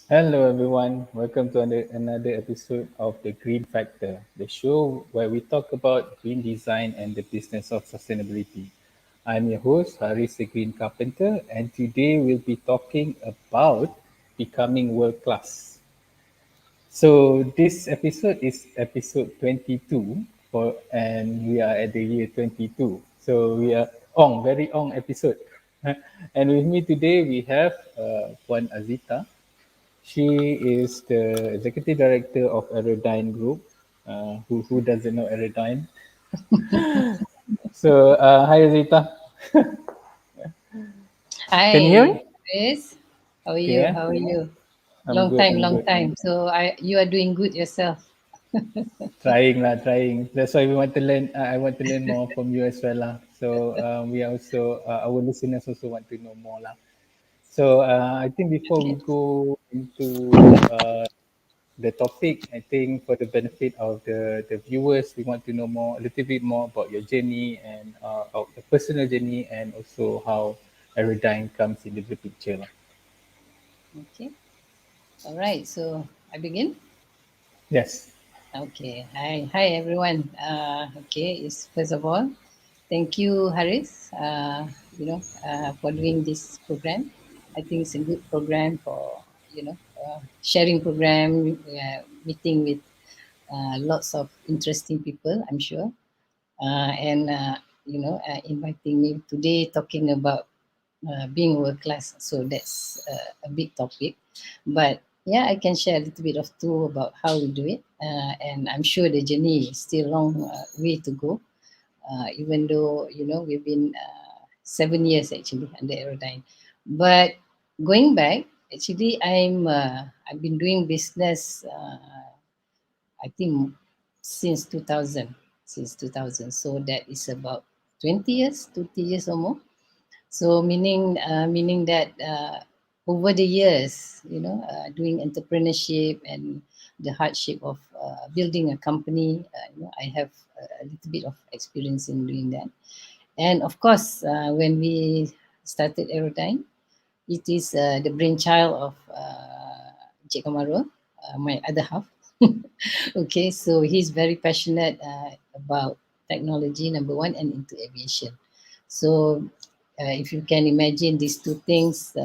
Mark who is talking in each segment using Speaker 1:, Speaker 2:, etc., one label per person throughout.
Speaker 1: Hello, everyone. Welcome to another episode of The Green Factor, the show where we talk about green design and the business of sustainability. I'm your host, Haris the Green Carpenter, and today we'll be talking about becoming world class. So, this episode is episode 22, and we are at the year 22. So, we are very on episode. And with me today, we have Puan Azita. She is the executive director of Aerodyne Group. Who doesn't know Aerodyne? So, hi Zita. Can you hear me?
Speaker 2: Hi, Chris. How are
Speaker 1: Okay,
Speaker 2: you? How are you?
Speaker 1: I'm good. I'm
Speaker 2: Long
Speaker 1: good.
Speaker 2: time. So you are doing good yourself.
Speaker 1: Trying lah, trying. That's why we want to learn. I want to learn more from you as well lah. So we are also our listeners also want to know more lah. So I think before we
Speaker 2: Okay.
Speaker 1: go into the topic, I think for the benefit of the viewers, we want to know more, a little bit more about your journey and of the personal journey and also how Aerodyne comes into the picture. Lah.
Speaker 2: Okay. All right. So I begin.
Speaker 1: Yes.
Speaker 2: Okay. Hi, everyone. Okay. Is first of all, thank you, Haris. For doing this program. I think it's a good program for sharing program, meeting with lots of interesting people. I'm sure. And inviting me today talking about being world class. So that's a big topic, but yeah, I can share a little bit of too about how we do it, and I'm sure the journey is still a long way to go. Even though we've been 7 years actually under Aerodyne, but going back, actually I've been doing business. I think since 2000, since 2000. So that is about 20 years, 20 years or more. So meaning that over the years, doing entrepreneurship and the hardship of building a company, I have a little bit of experience in doing that. And of course, when we started Aerodyne, it is the brainchild of Cik Kamarul, my other half. Okay, so he's very passionate about technology, number one, and into aviation. So if you can imagine these two things,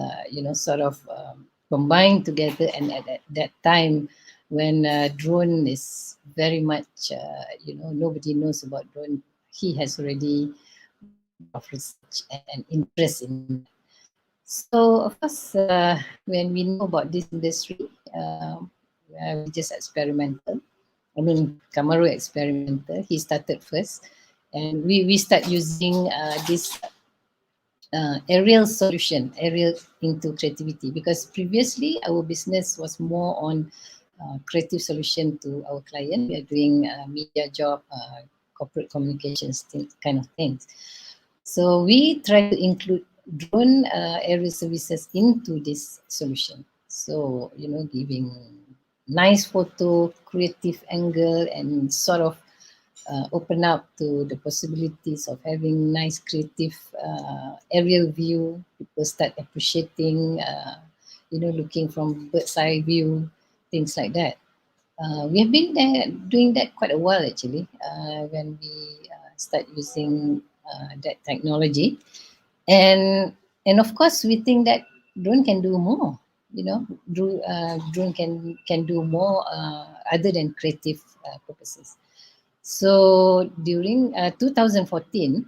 Speaker 2: sort of combined together, and at that time when drone is very much, nobody knows about drone, he has already done a lot of research and interest in that. So, of course, when we know about this industry, we just experimental. I mean, Kamaru experimental. He started first, and we start using this aerial solution, aerial into creativity, because previously our business was more on creative solution to our client. We are doing media job, corporate communications, kind of things. So we try to include drone aerial services into this solution. So, giving nice photo, creative angle, and sort of open up to the possibilities of having nice creative aerial view. People start appreciating, looking from bird's eye view, things like that. We have been there doing that quite a while actually. When we start using that technology, and of course we think that drone can do more. Drone can do more other than creative purposes. So during 2014,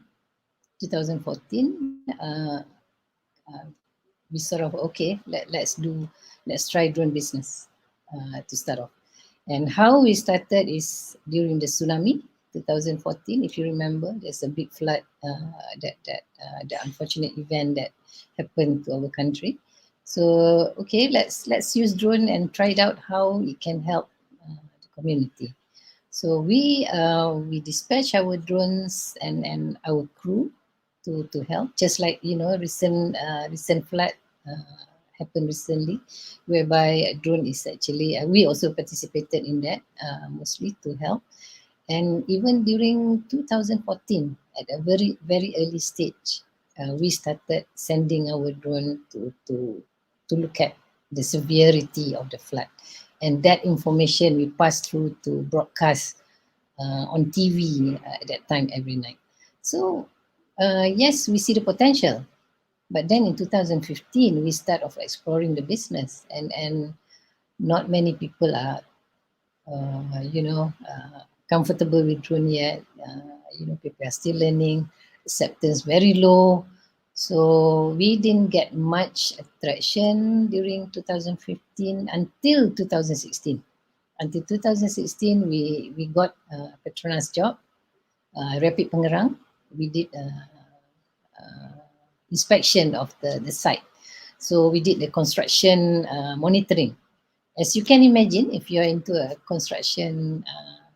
Speaker 2: we sort of okay, let's try drone business to start off. And how we started is during the tsunami 2014. If you remember, there's a big flood, that the unfortunate event that happened to our country. So okay, let's use drone and try it out how it can help the community. So we dispatch our drones and our crew to help, just like recent flood happened recently, whereby a drone is actually we also participated in that mostly to help. And even during 2014, at a very very early stage, we started sending our drone to look at. the severity of the flood. And that information we pass through to broadcast on TV at that time every night. So, yes, we see the potential. But then in 2015, we start off exploring the business, and not many people are, comfortable with drone yet. People are still learning, acceptance very low. So we didn't get much attraction during 2015 until 2016. Until 2016, we got a Petronas job, Rapid Pengerang. We did inspection of the site. So we did the construction monitoring. As you can imagine, if you're into a construction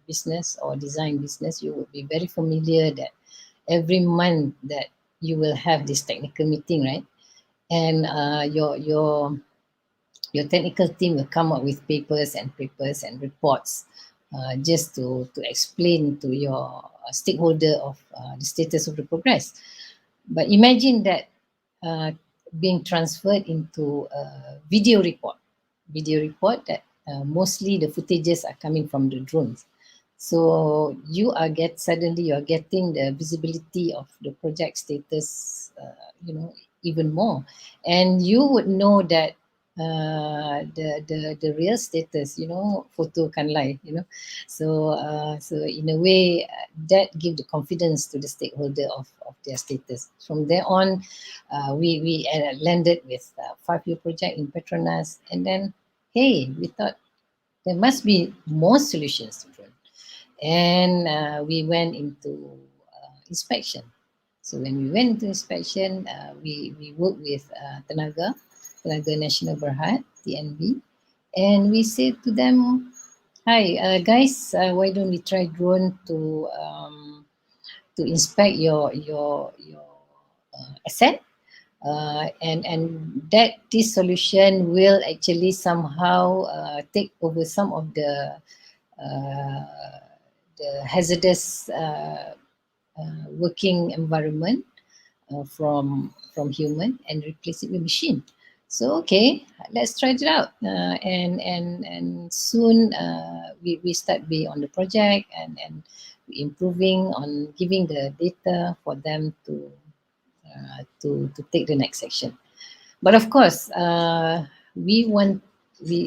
Speaker 2: business or design business, you will be very familiar that every month that you will have this technical meeting, right? And your technical team will come up with papers and reports just to explain to your stakeholder of the status of the progress. But imagine that uh, being transferred into a video report that mostly the footages are coming from the drones. So suddenly you are getting the visibility of the project status, even more, and you would know that the real status, photo can lie, so in a way that give the confidence to the stakeholder of their status. From there on, we landed with a 5-year project in Petronas, and then hey, we thought there must be more solutions to drone, and we went into inspection. So when we went into inspection, we worked with Tenaga Nasional Berhad, TNB, and we said to them, "Hi, guys, why don't we try drone to inspect your asset?" And that this solution will actually somehow take over some of uh, the hazardous working environment from human and replace it with machine. So okay, let's try it out. And soon we start be on the project, and improving on giving the data for them to take the next section. But of course, we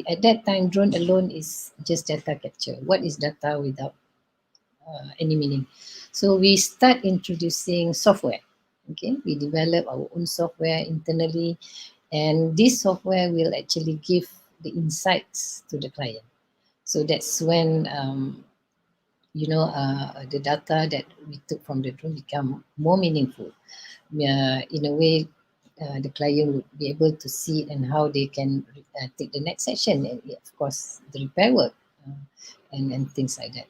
Speaker 2: at that time, drone alone is just data capture. What is data without any meaning? So we start introducing software. Okay, we develop our own software internally, and this software will actually give the insights to the client. So that's when the data that we took from the drone become more meaningful. In a way, the client would be able to see it and how they can take the next section. And of course, the repair work and things like that.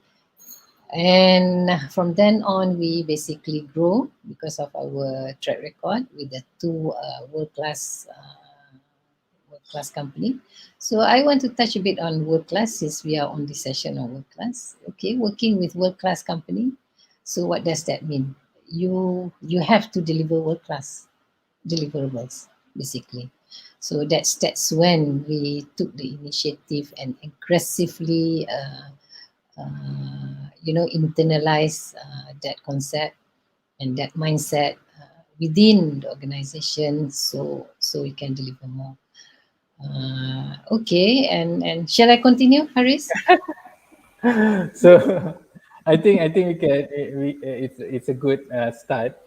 Speaker 2: And from then on, we basically grow because of our track record with the two world class company. So I want to touch a bit on world class since we are on this session on world class. Okay, working with world class company. So what does that mean? You have to deliver world class deliverables basically. So that's when we took the initiative and aggressively internalize that concept and that mindset within the organization, so we can deliver more. Okay, and shall I continue, Haris?
Speaker 1: So I think it's a good start.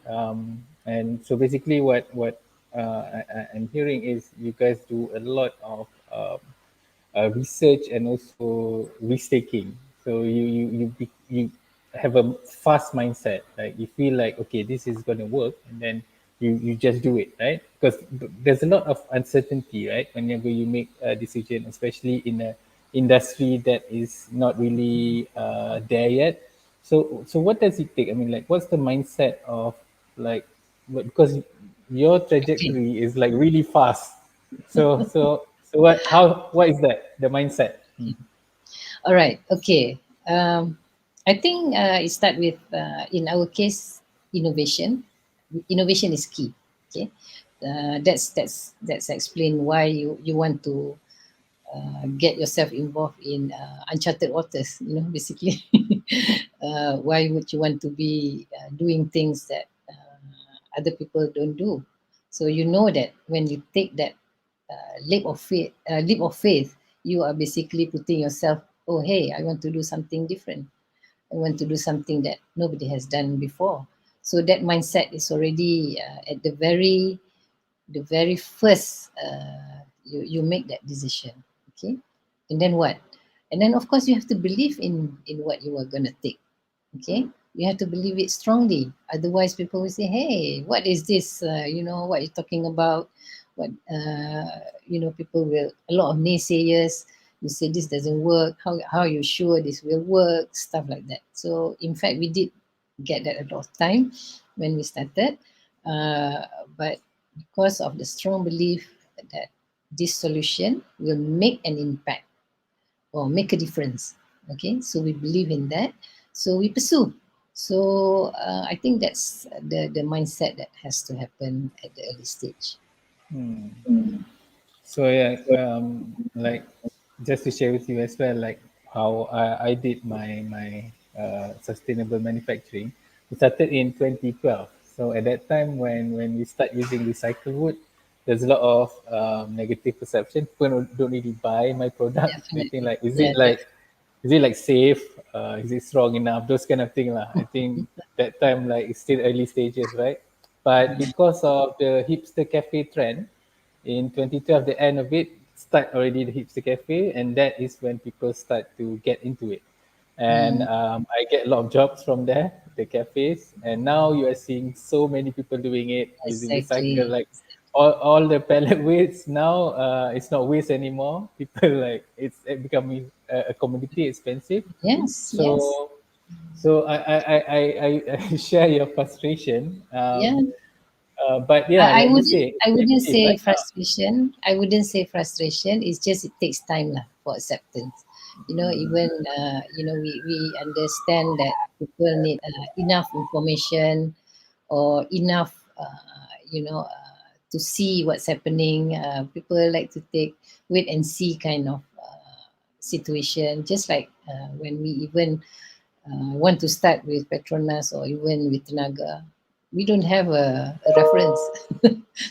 Speaker 1: And so basically, what I'm hearing is you guys do a lot of research and also risk taking. So you have a fast mindset. Like you feel like, okay, this is going to work, and then you just do it, right? Because there's a lot of uncertainty, right? Whenever you make a decision, especially in a industry that is not really there yet. So what does it take? I mean, like, what's the mindset of, like, because your
Speaker 2: Okay.
Speaker 1: trajectory is like really fast. So what is that? The mindset. Hmm.
Speaker 2: All right. Okay. I think it start with in our case innovation. Innovation is key. Okay. That's explain why you want to get yourself involved in uncharted waters. Basically, why would you want to be doing things that other people don't do? So you know that when you take that leap of faith, you are basically putting yourself. Oh, hey, I want to do something different. I want to do something that nobody has done before. So that mindset is already at the very first you make that decision. Okay, and then what? And then of course you have to believe in what you are going to take. Okay, you have to believe it strongly, otherwise people will say, hey, what is this, what you're talking about, what people will, a lot of naysayers will say this doesn't work, how are you sure this will work, stuff like that. So in fact we did get that a lot of time when we started, uh, but because of the strong belief that this solution will make an impact or make a difference. Okay, so we believe in that, so we pursue. So I think that's the mindset that has to happen at the early stage.
Speaker 1: Hmm. So yeah, like just to share with you as well, like how I did my sustainable manufacturing. We started in 2012. So at that time, when we start using recycled wood, there's a lot of negative perception. People don't really buy my product. They think
Speaker 2: Definitely,
Speaker 1: like,
Speaker 2: yeah,
Speaker 1: is it like safe? Is it strong enough? Those kind of thing lah. I think that time like it's still early stages, right? But because of the hipster cafe trend, in 2012, the end of it, start already the hipster cafe, and that is when people start to get into it. And
Speaker 2: mm,
Speaker 1: I get a lot of jobs from there, the cafes, and now you are seeing so many people doing it using recycle.
Speaker 2: exactly.
Speaker 1: Like all the pellet waste now, it's not waste anymore. People like it's becoming a commodity, expensive.
Speaker 2: Yes, yes,
Speaker 1: So I share your frustration.
Speaker 2: yeah.
Speaker 1: But
Speaker 2: I,
Speaker 1: yeah,
Speaker 2: I
Speaker 1: like you
Speaker 2: wouldn't
Speaker 1: say,
Speaker 2: I wouldn't
Speaker 1: effective,
Speaker 2: say
Speaker 1: right?
Speaker 2: frustration. I wouldn't say frustration. It's just it takes time lah for acceptance. Even we understand that people need enough information or enough to see what's happening. People like to take wait and see kind of situation. Just like when we even want to start with Petronas or even with Tenaga, we don't have a reference.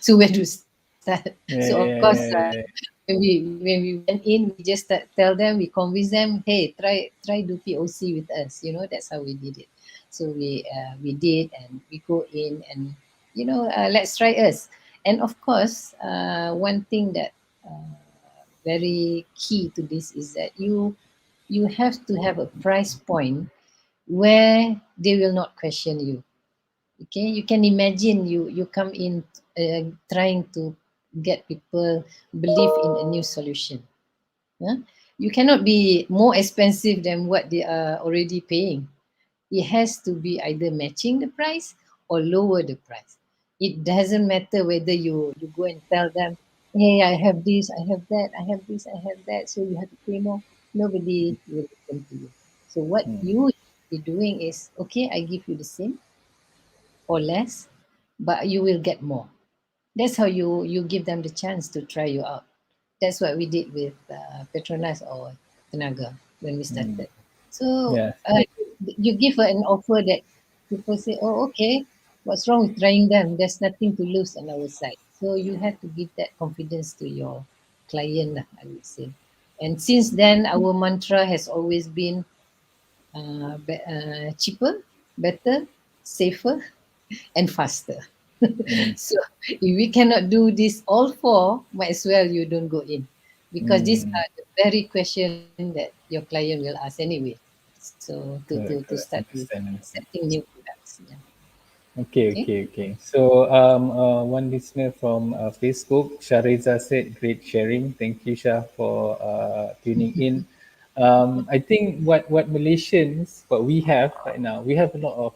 Speaker 2: So where to start? So of
Speaker 1: Yeah,
Speaker 2: course,
Speaker 1: yeah, yeah, yeah, yeah.
Speaker 2: when we went in, we just tell them, we convince them, hey, try do POC with us. That's how we did it. So we did, and we go in, and let's try us. And of course, one thing that very key to this is that you have to have a price point where they will not question you. Okay, you can imagine you come in trying to get people believe in a new solution. Huh? You cannot be more expensive than what they are already paying. It has to be either matching the price or lower the price. It doesn't matter whether you go and tell them, hey, I have this, I have that, I have this, I have that, so you have to pay more. Nobody will listen to you. So what you should be doing is, okay, I give you the same or less, but you will get more. That's how you give them the chance to try you out. That's what we did with Petronas or Tenaga when we started. So
Speaker 1: Yeah.
Speaker 2: you give an offer that people say, oh, okay, what's wrong with trying them? There's nothing to lose on our side. So you have to give that confidence to your client, lah, I would say. And since then, our mantra has always been cheaper, better, safer, and faster. So if we cannot do this all four, might as well you don't go in, because these
Speaker 1: Mm,
Speaker 2: are the very question that your client will ask anyway. So to
Speaker 1: correct,
Speaker 2: start
Speaker 1: correct.
Speaker 2: with
Speaker 1: Understand, understand.
Speaker 2: accepting new products. Yeah.
Speaker 1: Okay,
Speaker 2: Okay.
Speaker 1: okay, okay. So, one listener from Facebook, Shariza said, "Great sharing. Thank you, Shah, for tuning in." I think what Malaysians, what we have right now, we have a lot of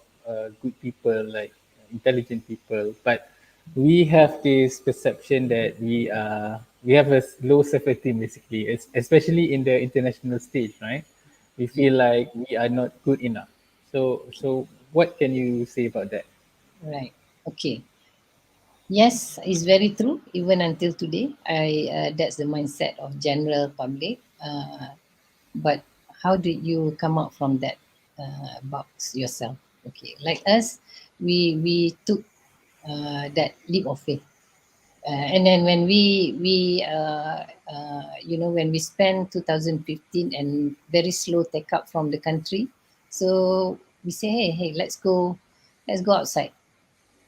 Speaker 1: good people, like intelligent people, but we have this perception that we have a low self-esteem, basically, especially in the international stage, right? We feel like we are not good enough. So what can you say about that?
Speaker 2: Right. Okay. Yes, it's very true. Even until today, I that's the mindset of general public. But how did you come out from that box yourself? Okay, like us, we took that leap of faith. And then when when we spent 2015 and very slow take up from the country, so we say, hey, let's go outside.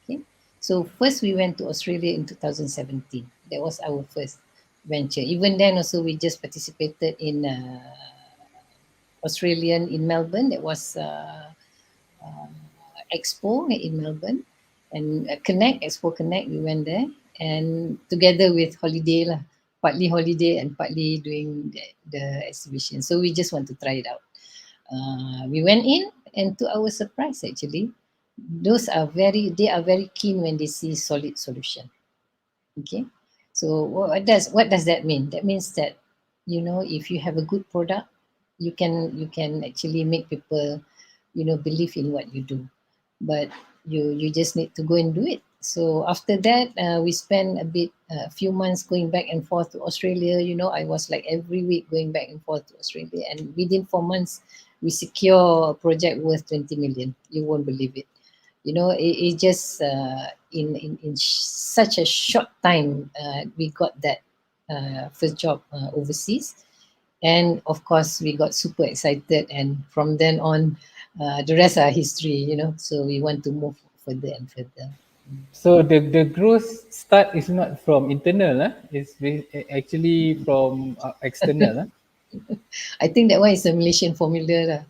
Speaker 2: Okay, so first we went to Australia in 2017. That was our first venture. Even then, also we just participated in Australian in Melbourne. That was uh, Expo in Melbourne, and Connect Expo Connect. We went there and together with holiday lah, partly holiday and partly doing the exhibition. So we just want to try it out. We went in, and to our surprise, actually, they are very keen when they see solid solution. Okay, so what does that mean? That means that, if you have a good product, you can actually make people, believe in what you do. But you just need to go and do it. So after that, we spent a few months going back and forth to Australia. I was like every week going back and forth to Australia, and within 4 months, we secure a project worth 20 million. You won't believe it. It just in such a short time, we got that first job overseas. And of course we got super excited, and from then on, the rest are history. So we want to move further and further.
Speaker 1: So the growth start is not from internal, it's actually from external.
Speaker 2: I think that one is a Malaysian formula lah.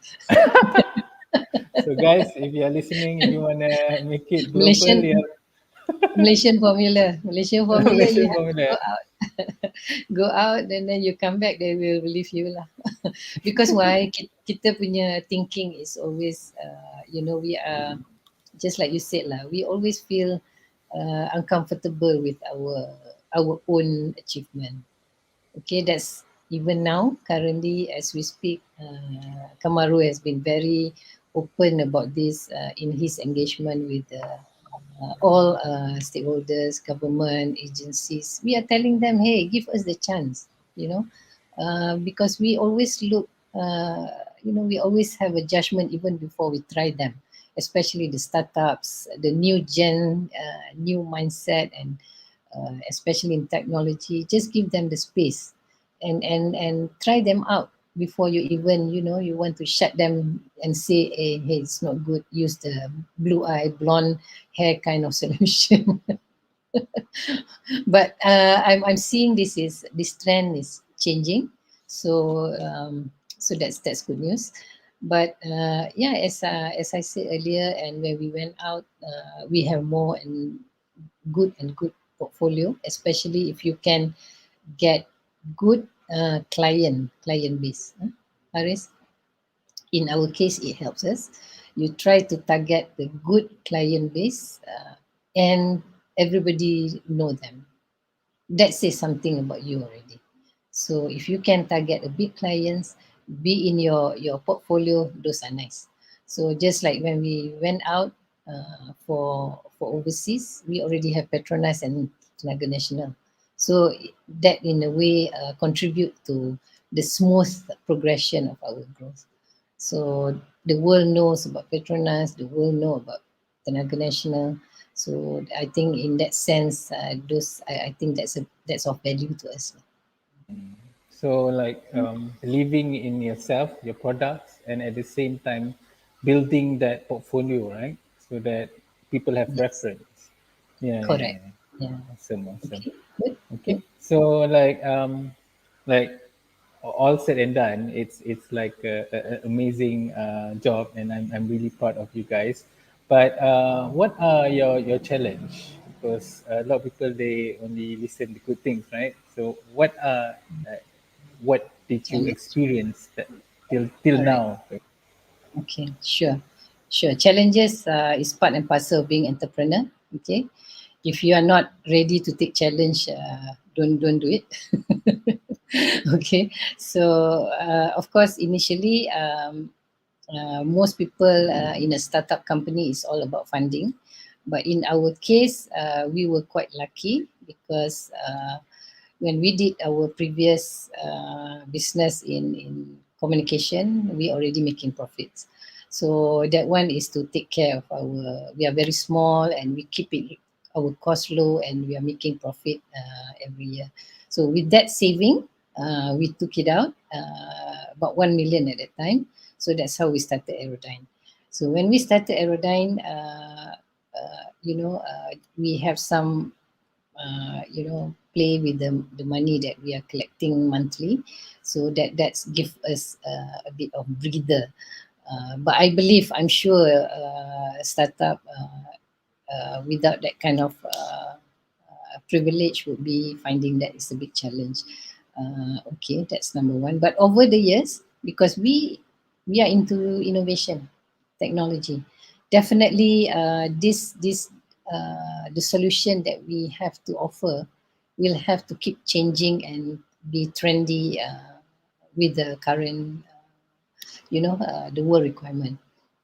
Speaker 1: So guys, if you are listening, if you wanna make it global,
Speaker 2: Malaysian
Speaker 1: you have
Speaker 2: Malaysian formula. You
Speaker 1: Malaysian
Speaker 2: have to go
Speaker 1: formula.
Speaker 2: out, go out, and then you come back, they will believe you lah. Because why? Kita punya thinking is always, we are just like you said lah. We always feel uncomfortable with our own achievement. Okay, that's even now, currently, as we speak, Kamaru has been very open about this in his engagement with all stakeholders, government agencies. We are telling them, hey, give us the chance, because we always look, we always have a judgment even before we try them, especially the startups, the new gen, new mindset, and especially in technology. Just give them the space, and try them out before you even, you want to shut them and say, hey, it's not good, use the blue eye blonde hair kind of solution. But I'm seeing this trend is changing. So that's good news. But yeah, as I said earlier, and when we went out, we have more and good portfolio, especially if you can get good client base. Haris, in our case, it helps us. You try to target the good client base, and everybody know them. That says something about you already. So if you can target a big clients, be in your portfolio, those are nice. So just like when we went out for overseas, we already have Petronas and Tenaga Nasional. So that in a way contribute to the smooth progression of our growth. So the world knows about Petronas, the world know about Tenaga Nasional. So I think in that sense, I think that's of value to us.
Speaker 1: So like believing in yourself, your products, and at the same time building that portfolio, right? So that people have
Speaker 2: Yes,
Speaker 1: reference. Yeah, yeah,
Speaker 2: correct.
Speaker 1: yeah.
Speaker 2: Yeah.
Speaker 1: Awesome, awesome.
Speaker 2: Okay. Good.
Speaker 1: Okay,
Speaker 2: Good.
Speaker 1: so like all said and done, it's like a amazing job, and I'm really proud of you guys. But what are your challenge? Because a lot of people they only listen to good things, right? So what did you
Speaker 2: Challenge.
Speaker 1: experience that till
Speaker 2: All right.
Speaker 1: now?
Speaker 2: Okay. Sure. Sure. Challenges is part and parcel of being entrepreneur. Okay. If you are not ready to take challenge, don't do it. Okay. So of course, initially, most people in a startup company is all about funding. But in our case, we were quite lucky because when we did our previous business in communication, we already making profits. So that one is to take care of our. We are very small and we keep it our cost low and we are making profit every year. So with that saving, we took it out about 1 million at that time. So that's how we started Aerodyne. So when we started Aerodyne, we have some play with the money that we are collecting monthly, so that's give us a bit of breather. But I believe, I'm sure, startup without that kind of privilege would be finding that it's a big challenge. Okay, that's number one. But over the years, because we are into innovation, technology, definitely the solution that we have to offer will have to keep changing and be trendy with the current, the world requirement.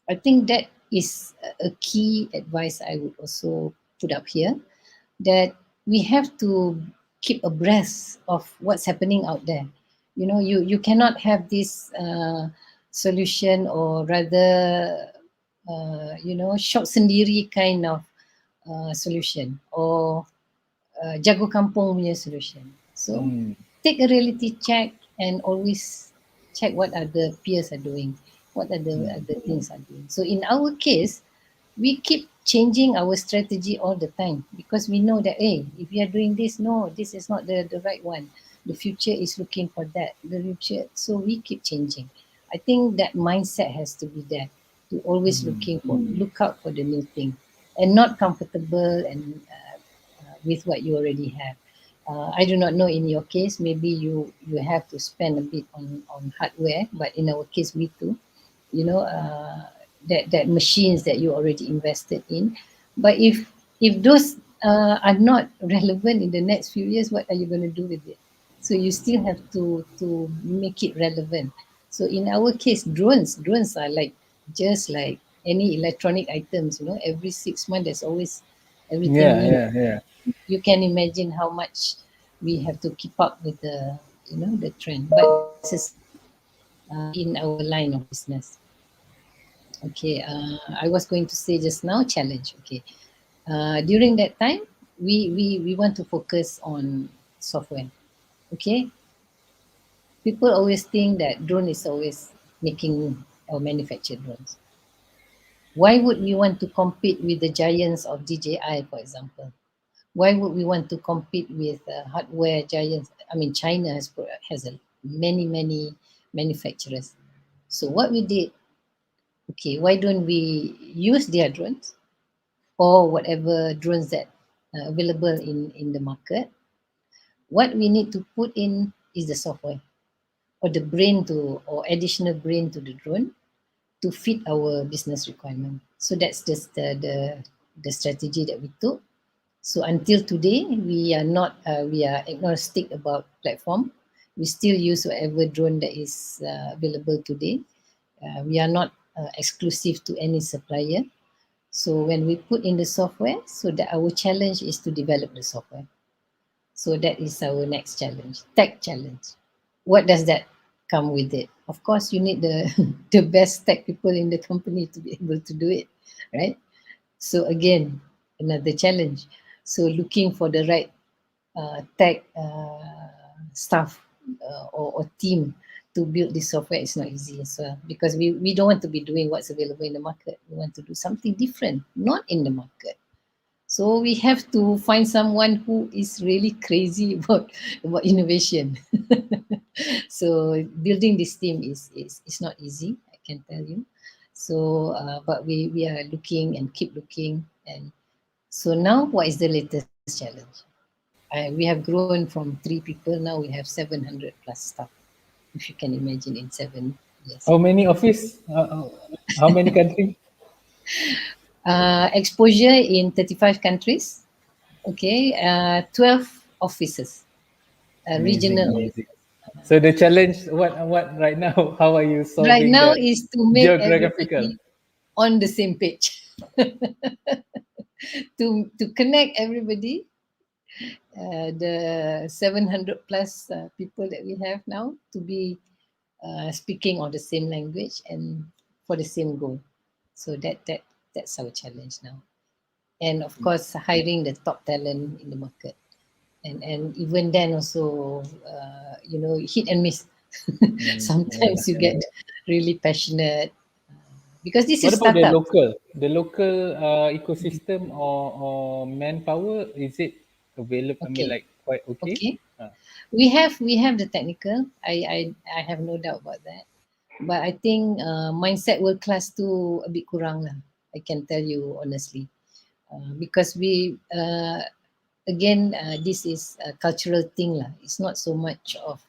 Speaker 2: I think that is a key advice I would also put up here, that we have to keep abreast of what's happening out there. You cannot have this solution, or rather, shop sendiri kind of solution, or jago kampung punya solution. So
Speaker 1: Hmm.
Speaker 2: take a reality check and always check what other peers are doing, what other things are doing. So in our case, we keep changing our strategy all the time, because we know that, hey, if we are doing this, no, this is not the right one. The future is looking for that. The future, so we keep changing. I think that mindset has to be there, to always look out for the new thing, and not comfortable and with what you already have. I do not know in your case, maybe you have to spend a bit on hardware, but in our case, we too. That machines that you already invested in. But if those are not relevant in the next few years, what are you going to do with it? So you still have to make it relevant. So in our case, drones are like just like any electronic items. Every 6 months there's always everything
Speaker 1: Yeah,
Speaker 2: new.
Speaker 1: yeah, yeah.
Speaker 2: You can imagine how much we have to keep up with the trend, but it's necessary in our line of business. Okay, I was going to say just now, challenge. Okay, during that time, we want to focus on software. Okay, people always think that drone is always making or manufacture drones. Why would we want to compete with the giants of DJI, for example? Why would we want to compete with hardware giants? I mean, China has many manufacturers. So what we did, okay, why don't we use their drones, or whatever drones that available in the market? What we need to put in is the software, or the brain to, or additional brain to the drone, to fit our business requirement. So that's just the strategy that we took. So until today, we are agnostic about platform. We still use whatever drone that is available today. We are not exclusive to any supplier. So when we put in the software, so that our challenge is to develop the software. So that is our next challenge, tech challenge. What does that come with it? Of course, you need the the best tech people in the company to be able to do it, right? So again, another challenge. So looking for the right tech staff or team to build this software is not easy as well, because we don't want to be doing what's available in the market. We want to do something different, not in the market. So we have to find someone who is really crazy about innovation. So building this team is not easy, I can tell you. So but we are looking and keep looking. And so now, what is the latest challenge? We have grown from 3 people, now we have 700 plus staff, if you can imagine, in 7 years.
Speaker 1: How many office? How many country?
Speaker 2: Exposure in 35 countries. Okay, 12 offices,
Speaker 1: Amazing,
Speaker 2: regional
Speaker 1: amazing.
Speaker 2: offices.
Speaker 1: So the challenge, what right now? How are you
Speaker 2: Right
Speaker 1: solving
Speaker 2: now
Speaker 1: that
Speaker 2: is to make
Speaker 1: geographical?
Speaker 2: everybody on the same page. to connect everybody, the 700 plus people that we have now, to be speaking on the same language and for the same goal. So that's our challenge now. And of course, hiring the top talent in the market. And even then also, hit and miss.
Speaker 1: Yeah.
Speaker 2: Sometimes you get really passionate, because this
Speaker 1: What
Speaker 2: is
Speaker 1: about the
Speaker 2: startup.
Speaker 1: local ecosystem or manpower? Is it available? I mean,
Speaker 2: Okay,
Speaker 1: like quite okay?
Speaker 2: okay.
Speaker 1: Uh,
Speaker 2: We have the technical. I have no doubt about that. But I think mindset world class tu a bit kurang lah. I can tell you honestly, because we again, this is a cultural thing lah. It's not so much of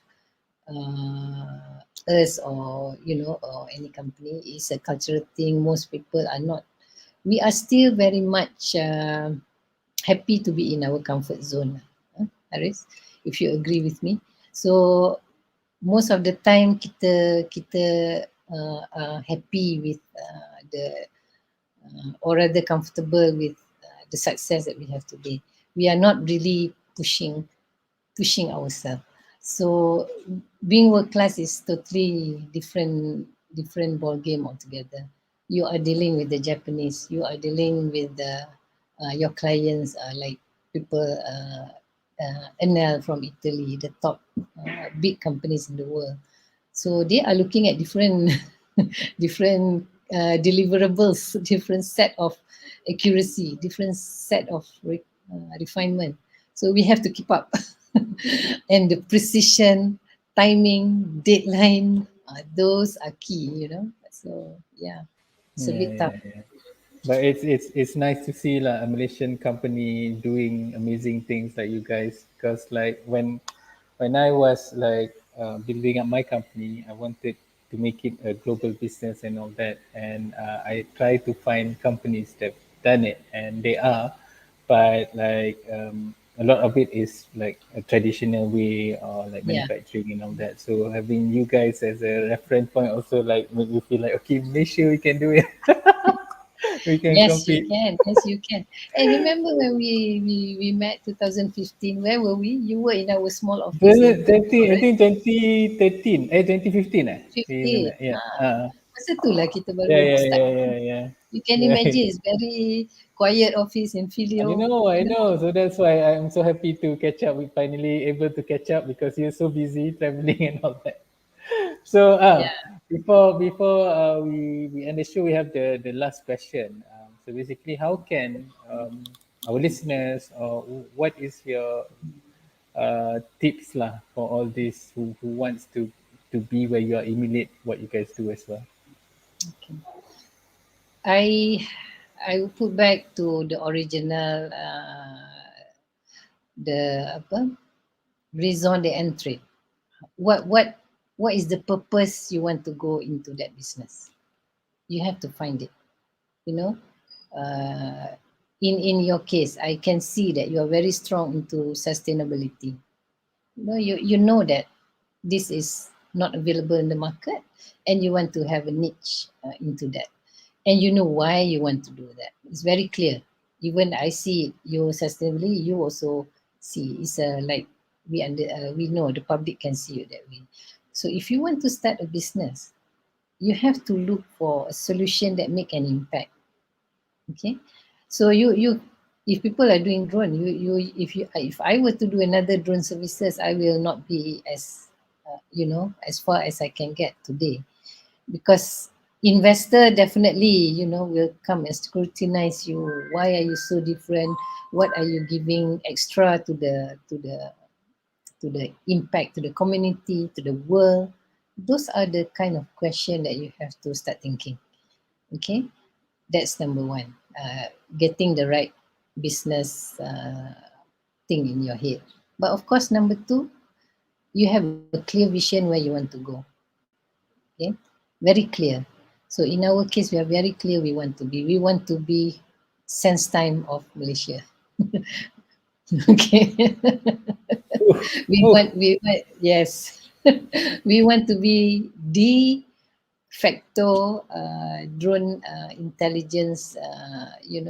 Speaker 2: us, or or any company. It's a cultural thing. Most people are not. We are still very much happy to be in our comfort zone lah. Haris, if you agree with me. So most of the time kita happy with the or rather comfortable with the success that we have today. We are not really pushing ourselves. So being world class is totally different ball game altogether. You are dealing with the Japanese. You are dealing with your clients are like people, Enel from Italy, the top big companies in the world. So they are looking at different different deliverables, different set of accuracy, different set of refinement. So we have to keep up. And the precision, timing, deadline, those are key, So yeah, it's a
Speaker 1: yeah,
Speaker 2: bit tough.
Speaker 1: yeah, yeah. But it's nice to see like a Malaysian company doing amazing things like you guys. Because like when I was like building up my company, I wanted to make it a global business and all that, and I try to find companies that done it, and they are, but like a lot of it is like a traditional way or like
Speaker 2: Yeah.
Speaker 1: manufacturing and all that. So having you guys as a reference point also like make me feel like okay, Malaysia we can do it. We can
Speaker 2: Yes, you
Speaker 1: compete.
Speaker 2: can. Yes, you can. And remember when we met 2015, where were we? You were in our small office in
Speaker 1: 20, I
Speaker 2: Forest
Speaker 1: think 2013, 2015 we
Speaker 2: 15.
Speaker 1: met. Yeah.
Speaker 2: Masa tu lah kita
Speaker 1: Yeah,
Speaker 2: baru
Speaker 1: yeah,
Speaker 2: start.
Speaker 1: yeah, yeah, yeah.
Speaker 2: You can
Speaker 1: Yeah.
Speaker 2: imagine it's very quiet office in Filio.
Speaker 1: I know. So that's why I'm so happy to catch up. We finally able to catch up because you're so busy traveling and all that. So
Speaker 2: Yeah.
Speaker 1: before we end the show, we have the last question. So basically, how can our listeners or what is your tips lah for all this who wants to be where you are, emulate what you guys do as well?
Speaker 2: Okay. I I will put back to the original, the apa, raison d'entrée. What is the purpose you want to go into that business? You have to find it. You know, uh, in your case, I can see that you are very strong into sustainability. You know that this is not available in the market, and you want to have a niche into that, and you know why you want to do that. It's very clear. Even I see it, you sustainably, you also see. It's like we know the public can see it that way. So if you want to start a business, you have to look for a solution that make an impact. Okay, so you if people are doing drone, if I were to do another drone services, I will not be as as far as I can get today, because investor definitely will come and scrutinize you. Why are you so different? What are you giving extra to the impact, to the community, to the world? Those are the kind of question that you have to start thinking. Okay, that's number one. Getting the right business thing in your head. But of course, number two, you have a clear vision where you want to go. Okay, very clear. So in our case, we are very clear we want to be. We want to be sense time of Malaysia. Okay, yes, we want to be the facto drone intelligence,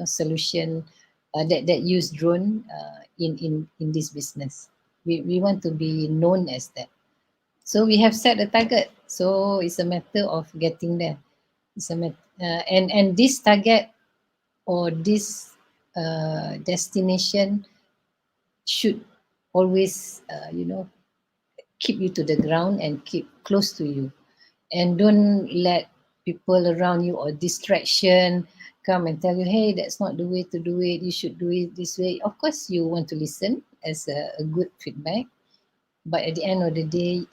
Speaker 2: solution that use drone in this business. We want to be known as that. So we have set a target. So it's a matter of getting there. It's a and this target or this destination should always keep you to the ground and keep close to you, and don't let people around you or distraction come and tell you, hey, that's not the way to do it, you should do it this way. Of course you want to listen as a good feedback, but at the end of the day,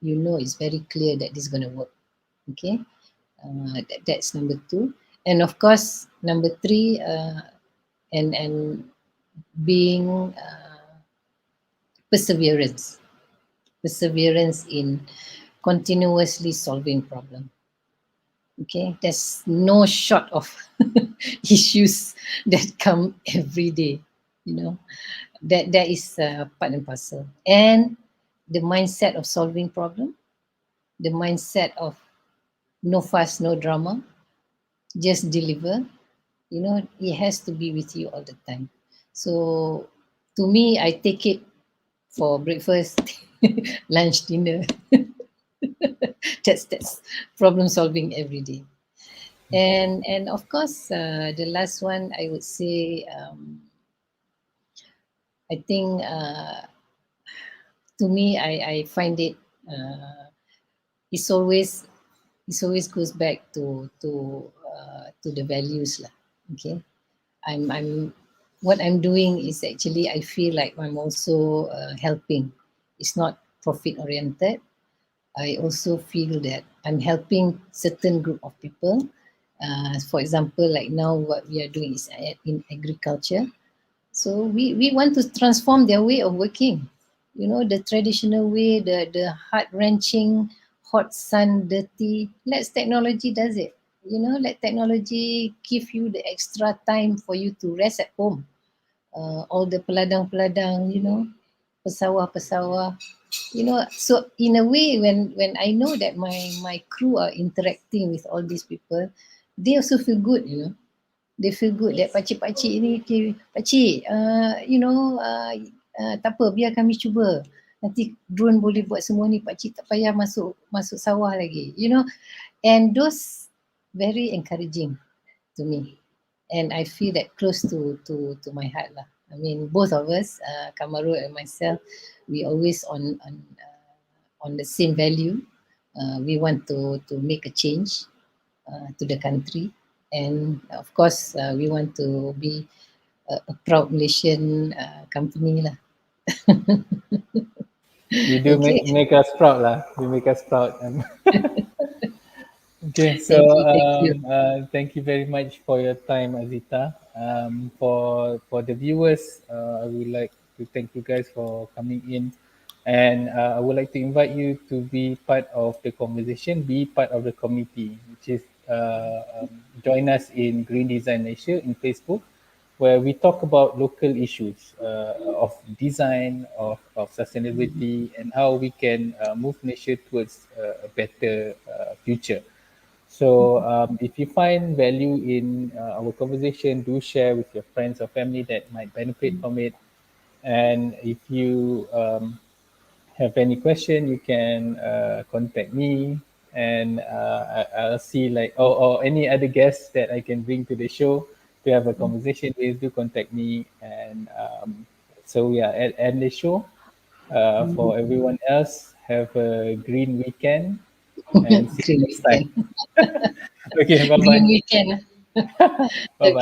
Speaker 2: it's very clear that this is going to work. Okay. That's number two. And of course number three, and being perseverance perseverance in continuously solving problem. Okay, there's no short of issues that come every day. You know that is part and parcel, and the mindset of solving problem, the mindset of no fuss, no drama, just deliver. It has to be with you all the time. So to me, I take it for breakfast, lunch, dinner. That's problem solving every day. And of course, the last one I would say, I think to me, I find it, it's always goes back to the values lah. Okay, I'm what I'm doing is actually I feel like I'm also helping. It's not profit oriented. I also feel that I'm helping certain group of people. For example, like now what we are doing is in agriculture. So we want to transform their way of working. The traditional way, the heart wrenching, hot sun, dirty. Let technology does it. Let technology give you the extra time for you to rest at home. All the peladang-peladang, pesawah-pesawah. So in a way, when I know that my crew are interacting with all these people, they also feel good. They feel good that pakcik-pakcik ni, okay, pakcik, tak apa, biar kami cuba. Nanti drone boleh buat semua ni, pakcik tak payah masuk masuk sawah lagi. And those very encouraging to me. And I feel that close to my heart lah. I mean, both of us, Kamaru and myself, we always on the same value. We want to make a change to the country, and of course, we want to be a proud Malaysian company lah.
Speaker 1: You do
Speaker 2: Okay,
Speaker 1: make us proud lah. You make us proud. Okay, so
Speaker 2: thank you, thank you.
Speaker 1: thank you very much for your time, Azita. For the viewers, I would like to thank you guys for coming in, and I would like to invite you to be part of the conversation, be part of the committee, which is join us in Green Design Malaysia in Facebook, where we talk about local issues of design, of sustainability, and how we can move Malaysia towards a better future. So if you find value in our conversation, do share with your friends or family that might benefit from it. And if you have any question, you can contact me, and I'll see like or any other guests that I can bring to the show to have a conversation with. Do contact me, and so yeah, end the show. For everyone else, have a green weekend and see you
Speaker 2: Green
Speaker 1: next time.
Speaker 2: weekend.
Speaker 1: Okay, bye
Speaker 2: Green
Speaker 1: bye.
Speaker 2: weekend.
Speaker 1: Bye
Speaker 2: Okay.
Speaker 1: bye.